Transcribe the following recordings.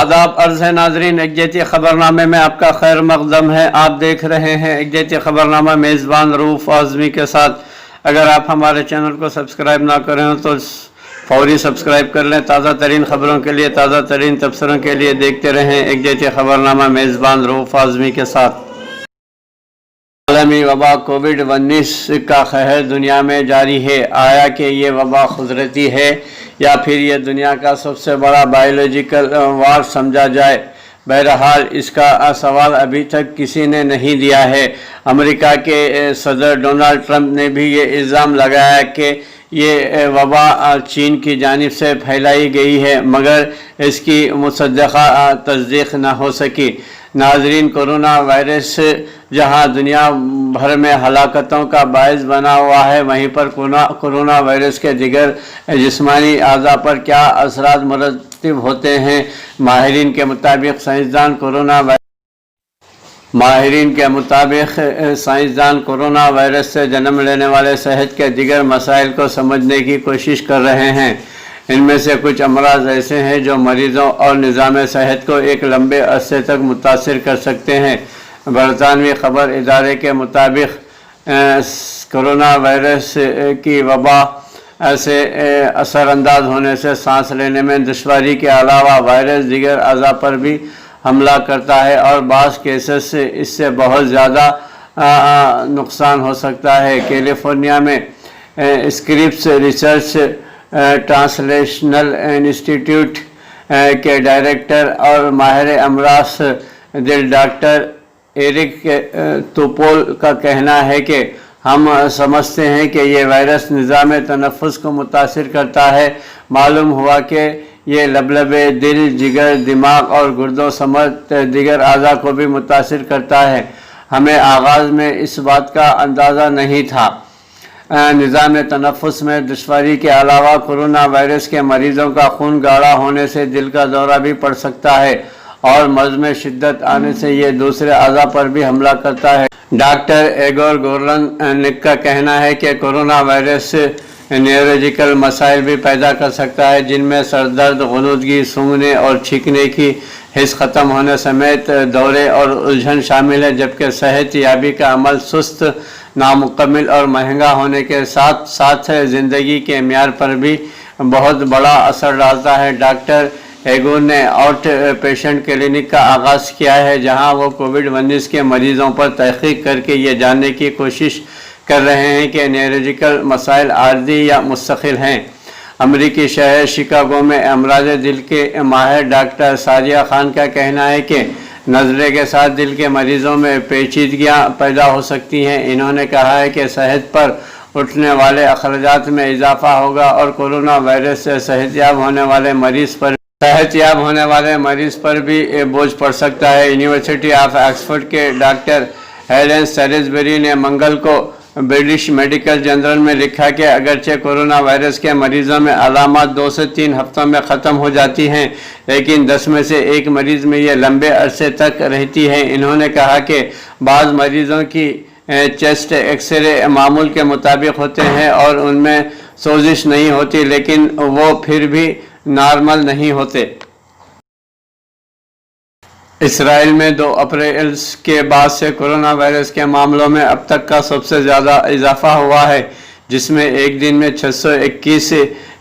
आदाब अर्ज़ है नाजरीन, यकजहती ख़बरनामे में आपका खैर मक़दम है। आप देख रहे हैं यकजहती ख़बरनामा मेज़बान रऊफ़ आज़मी के साथ। अगर आप हमारे चैनल को सब्सक्राइब ना करें तो फौरी सब्सक्राइब कर लें। ताज़ा तरीन ख़बरों के लिए, ताज़ा तरीन तबसरों के लिए देखते रहें यकजहती ख़बरनामा मेज़बान रऊफ़ आज़मी के साथ। आलमी वबा कोविड-19 का कहर दुनिया में जारी है। आया कि ये वबा कुदरती है या फिर ये दुनिया का सबसे बड़ा बायोलॉजिकल वार समझा जाए? बहरहाल इसका सवाल अभी तक किसी ने नहीं दिया है। अमेरिका के सदर डोनाल्ड ट्रंप ने भी ये इल्ज़ाम लगाया कि ये वबा चीन की जानिब से फैलाई गई है, मगर इसकी मुसद्दक़ा तस्दीक न हो सकी। नाजरीन, कोरोना वायरस जहां दुनिया भर में हलाकतों का बायस बना हुआ है, वहीं पर कोरोना वायरस के दिगर जिस्मानी अज़ा पर क्या असरात मुरतब होते हैं? माहिरीन के मुताबिक साइंसदान कोरोना वायरस से जन्म लेने वाले सेहत के दिगर मसाइल को समझने की कोशिश कर रहे हैं। इनमें से कुछ अमराज ऐसे हैं जो मरीज़ों और निज़ाम सेहत को एक लंबे अरसे तक मुतासिर कर सकते हैं। बरतानवी ख़बर इदारे के मुताबिक कोरोना वायरस की वबा से असरअंदाज होने से सांस लेने में दुश्वारी के अलावा वायरस दिगर अज़ा पर भी हमला करता है और बाज़ केसेस से इससे बहुत ज़्यादा नुकसान हो सकता है। कैलिफोर्निया में स्क्रिप्स रिसर्च ट्रांसलेशनल इंस्टीट्यूट के डायरेक्टर और माहिर अमराज दिल डॉक्टर एरिक तोपोल का कहना है कि हम समझते हैं कि ये वायरस निज़ाम तनफ़ुस को मुतासिर करता है। मालूम हुआ कि ये लबलबे, दिल, जिगर, दिमाग और गुर्दों समेत दिगर अज़ा को भी मुतासिर करता है। हमें आगाज़ में इस बात का अंदाज़ा नहीं था। निज़ाम तनफ़ुस में दुश्वारी के अलावा कोरोना वायरस के मरीज़ों का खून गाढ़ा होने से दिल का दौरा भी पड़ सकता है और मर्ज़ में शिद्दत आने से ये दूसरे अज़ा पर भी हमला करता है। डॉक्टर एगोर गोरलन का कहना है कि कोरोना वायरस न्यूरोलॉजिकल मसाइल भी पैदा कर सकता है, जिनमें सरदर्द, ग़ुनूदगी, सूंघने और छींकने की हिस्स ख़त्म होने समेत दौरे और उलझन शामिल है। जबकि सेहत याबी का अमल सुस्त, नामुकम्मल और महंगा होने के साथ साथ ज़िंदगी के म्यार पर भी बहुत बड़ा असर डालता है। डॉक्टर एगोर ने आउट पेशेंट क्लिनिक का आगाज़ किया है, जहां वो कोविड-19 के मरीज़ों पर तहक़ीक़ करके ये जानने की कोशिश कर रहे हैं कि न्यूरोलॉजिकल मसाइल आर्जी या मुस्तकिल हैं। अमरीकी शहर शिकागो में अमराज दिल के माहिर डॉक्टर साजिया खान का कहना है कि नज़ले के साथ दिल के मरीज़ों में पेचीदगियाँ पैदा हो सकती हैं। इन्होंने कहा है कि सेहत पर उठने वाले अखराजात में इजाफा होगा और कोरोना वायरस से सेहतयाब होने वाले मरीज़ पर भी बोझ पड़ सकता है। यूनिवर्सिटी ऑफ ऑक्सफोर्ड के डॉक्टर हेलेन सैलिसबरी ने मंगल को ब्रिटिश मेडिकल जर्नल में लिखा कि अगरचे कोरोना वायरस के मरीज़ों में अलामत 2 से 3 हफ्तों में ख़त्म हो जाती हैं, लेकिन 10 में से 1 मरीज़ में ये लंबे अरसे तक रहती है। इन्होंने कहा कि बाज़ मरीज़ों की चेस्ट एक्सरे मामूल के मुताबिक होते हैं और उनमें सोजिश नहीं होती, लेकिन वो फिर भी नॉर्मल नहीं होते। इसराइल में 2 अप्रैल के बाद से कोरोना वायरस के मामलों में अब तक का सबसे ज़्यादा इजाफा हुआ है, जिसमें एक दिन में 621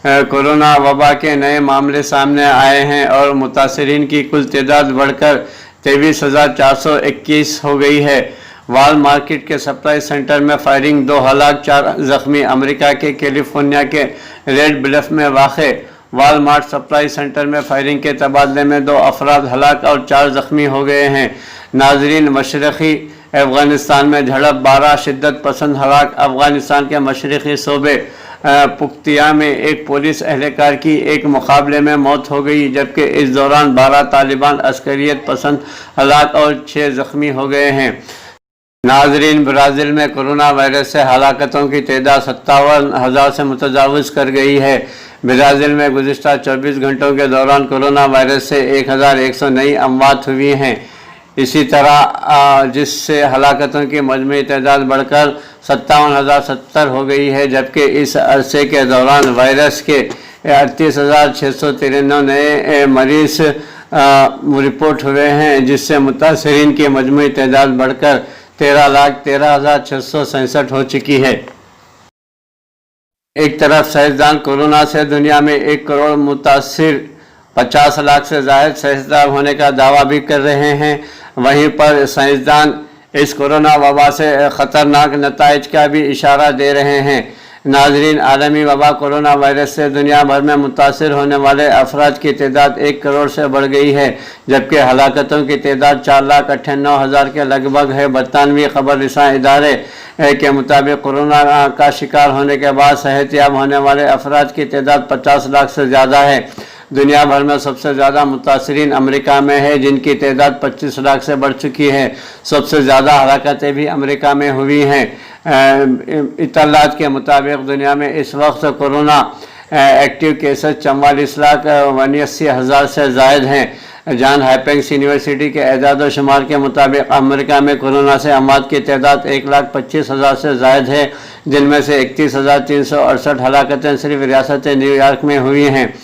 कोरोना वबा के नए मामले सामने आए हैं और मुतासरीन की कुल तादाद बढ़कर 23,421 हो गई है। वाल मार्केट के सप्लाई सेंटर में फायरिंग, 2 हलाक 4 ज़ख्मी। अमेरिका के कैलिफोर्निया के रेड ब्लफ में वाक़े वालमार्ट सप्लाई सेंटर में फायरिंग के तबादले में 2 अफराद हलाक और 4 ज़ख्मी हो गए हैं। नाजरीन, मशरक़ी अफ़गानिस्तान में झड़प, 12 शिद्दत पसंद हलाक। अफ़गानिस्तान के मशरक़ी सूबे पुख्तिया में एक पुलिस एहलकार की एक मुकाबले में मौत हो गई, जबकि इस दौरान 12 तालिबान अस्करियत पसंद हलाक और 6 ज़ख्मी हो गए हैं। नाजरीन, ब्राज़ील में कोरोना वायरस से हलाकतों की तादाद 57,000 से मुतजाविज़ कर गई है। ब्राज़ील में गुज़िश्ता 24 घंटों के दौरान कोरोना वायरस से 1100 नई अमवात हुई हैं। इसी तरह जिससे हलाकतों की मजमूई तादाद बढ़कर 57,070 हो गई है, जबकि इस अरसे के दौरान वायरस के 38,693 नए मरीज़ रिपोर्ट हुए हैं, जिससे मुतासरीन की मजमूई तादाद बढ़कर 13,13,667 हो चुकी है। एक तरफ साइंसदान कोरोना से दुनिया में 1 करोड़ मुतासिर 50 लाख से ज़ायद सेहतयाब होने का दावा भी कर रहे हैं। वहीं पर साइंसदान इस कोरोना वबा से ख़तरनाक नताइज का भी इशारा दे रहे हैं। नाजरीन, आलमी वबा कोरोना वायरस से दुनिया भर में मुतासिर होने वाले अफराद की तादाद 1 करोड़ से बढ़ गई है, जबकि हलाकतों की तादाद 4,98,000 के लगभग है। बरतानवी खबर रिसां इदारे के मुताबिक कोरोना का शिकार होने के बाद सेहतयाब होने वाले अफराद की तादाद 50 लाख से ज़्यादा है। दुनिया भर में सबसे ज़्यादा मुतासरीन अमेरिका में है, जिनकी तादाद 25 लाख से बढ़ चुकी है। सबसे ज़्यादा हलाकतें भी अमेरिका में हुई हैं। इत्तलात के मुताबिक दुनिया में इस वक्त कोरोना एक्टिव केसेस 44,89,000 से ज़ायद हैं। जॉन हॉपकिंस यूनिवर्सिटी के एजाद शुमार के मुताबिक अमेरिका में कोरोना से अमात की तादाद 1,25,000 से ज़ायद है, जिनमें से 31,368 हलाकतें सिर्फ रियासत न्यूयॉर्क में हुई हैं।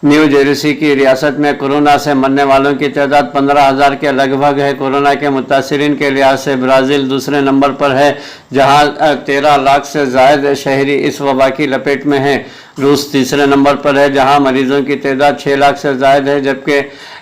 न्यू जर्सी की रियासत में कोरोना से मरने वालों की तादाद 15,000 के लगभग है। कोरोना के मुतासरीन के लिहाज से ब्राज़ील दूसरे नंबर पर है, जहां 13 लाख से ज़ायद शहरी इस वबा की लपेट में हैं। रूस तीसरे नंबर पर है, जहां मरीजों की तादाद 6 लाख से ज़ायद है, जबकि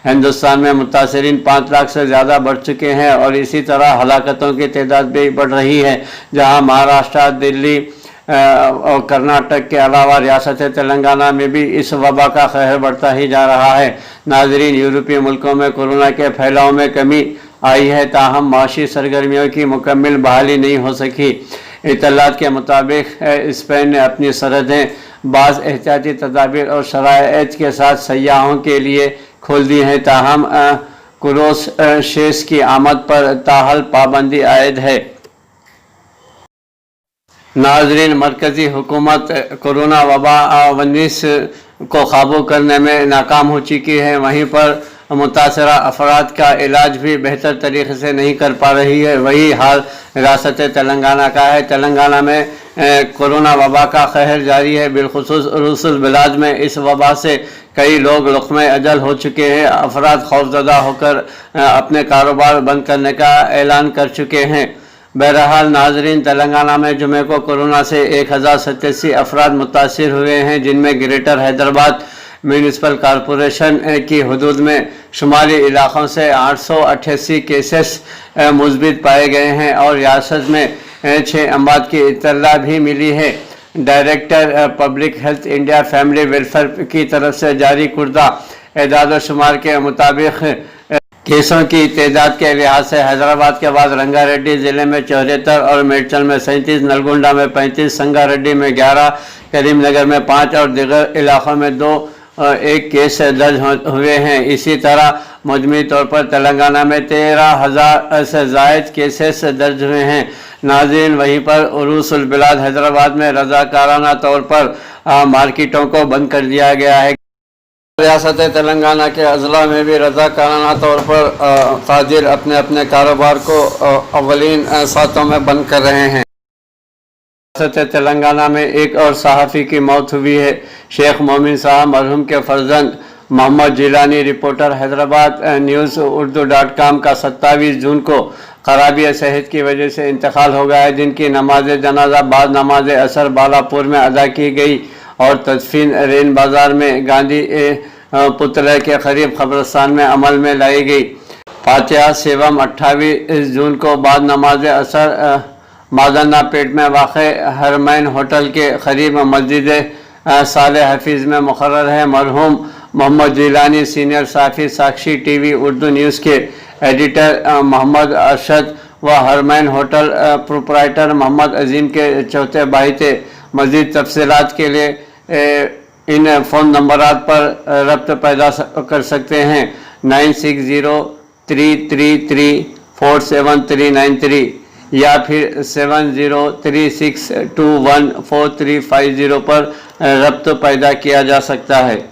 हिंदुस्तान में मुतासरीन 5 लाख से ज़्यादा बढ़ चुके हैं। और इसी तरह हलाकतों की तादाद भी बढ़ रही है, जहाँ महाराष्ट्र, दिल्ली और कर्नाटक के अलावा रियासत तेलंगाना में भी इस वबा का कहर बढ़ता ही जा रहा है। नाजरीन, यूरोपीय मुल्कों में कोरोना के फैलाव में कमी आई है, ताहम माशी सरगर्मियों की मुकम्मल बहाली नहीं हो सकी। इत्तलात के मुताबिक स्पेन ने अपनी सरहदें बाज़ एहतियाती तदाबीर और शराइत के साथ सयाहों के लिए खोल दी हैं, ताहम क्रूज़ शेष की आमद पर ताहल पाबंदी आयद है। नाजरीन, मरकज़ी हुकूमत कोरोना वबा 19 को काबू करने में नाकाम हो चुकी है। वहीं पर मुतासरा अफराद का इलाज भी बेहतर तरीके से नहीं कर पा रही है। वही हाल रियासत तेलंगाना का है। तेलंगाना में कोरोना वबा का कहर जारी है। बिलखुसूस रूसल बिलाद में इस वबा से कई लोग लुक़्मे अजल हो चुके हैं। अफराद खौफजदा होकर अपने कारोबार बंद करने का ऐलान कर चुके हैं। बहरहाल नाजरीन, तेलंगाना में जुमे को कोरोना से 1087 अफराद मुतासिर हुए हैं, जिनमें ग्रेटर हैदराबाद म्यूनिसिपल कॉरपोरेशन की हदूद में शुमाली इलाक़ों से 888 केसेस मुस्बित पाए गए हैं और रियासत में 6 अमवात की इत्तला भी मिली है। Director public health India family welfare की तरफ से जारी कुर्दा एदाद शुमार के मुताबिक केसों की तादाद के लिहाज से हैदराबाद के बाद रंगारेड्डी ज़िले में 74 और मेडचल में 37, नलगोंडा में 35, संगारेड्डी में 11, करीमनगर में 5 और दीगर इलाक़ों में 1 केस दर्ज हुए हैं। इसी तरह मजमूई तौर पर तेलंगाना में 13,000 से ज़ायद केसेस दर्ज हुए हैं। नाज़रीन, वहीं पर उरूसुल बिलाद हैदराबाद में रज़ाकाराना तौर पर मार्केटों को बंद कर दिया गया है। रियासत तेलंगाना के अजला में भी रज़ाकाराना तौर पर ताजिर अपने अपने कारोबार को अव्वलीन सातों में बंद कर रहे हैं। रियासत तेलंगाना में एक और सहाफ़ी की मौत हुई है। शेख मोमिन साहब मरहूम के फर्जंद Mohammed Jilani reporter Hyderabad news urdu.com का 27 जून को खराबी सेहत की वजह से इंतकाल हो गया है, जिनकी नमाज जनाजा बाद नमाज असर बालापुर में अदा की गई और तदफीन रेन बाज़ार में गांधी पुतले के करीब कब्रिस्तान में अमल में लाई गई। फातिहा सेवम 28 जून को बाद नमाज असर मादन्ना पेट में वाक़े हरमैन होटल के करीब मस्जिद साले हफीज़ में मुक़र्रर है। मरहूम मोहम्मद जिलानी सीनियर साफ़ी साक्षी टीवी उर्दू न्यूज़ के एडिटर मोहम्मद अरशद व हरमैन होटल प्रोपराइटर मोहम्मद अजीम के चौथे भाई थे। मज़ीद तफसीलात के लिए इन फ़ोन नंबरात पर रब्त पैदा कर सकते हैं 9603334739 या फिर 7036214350 पर रब्त पैदा किया जा सकता है।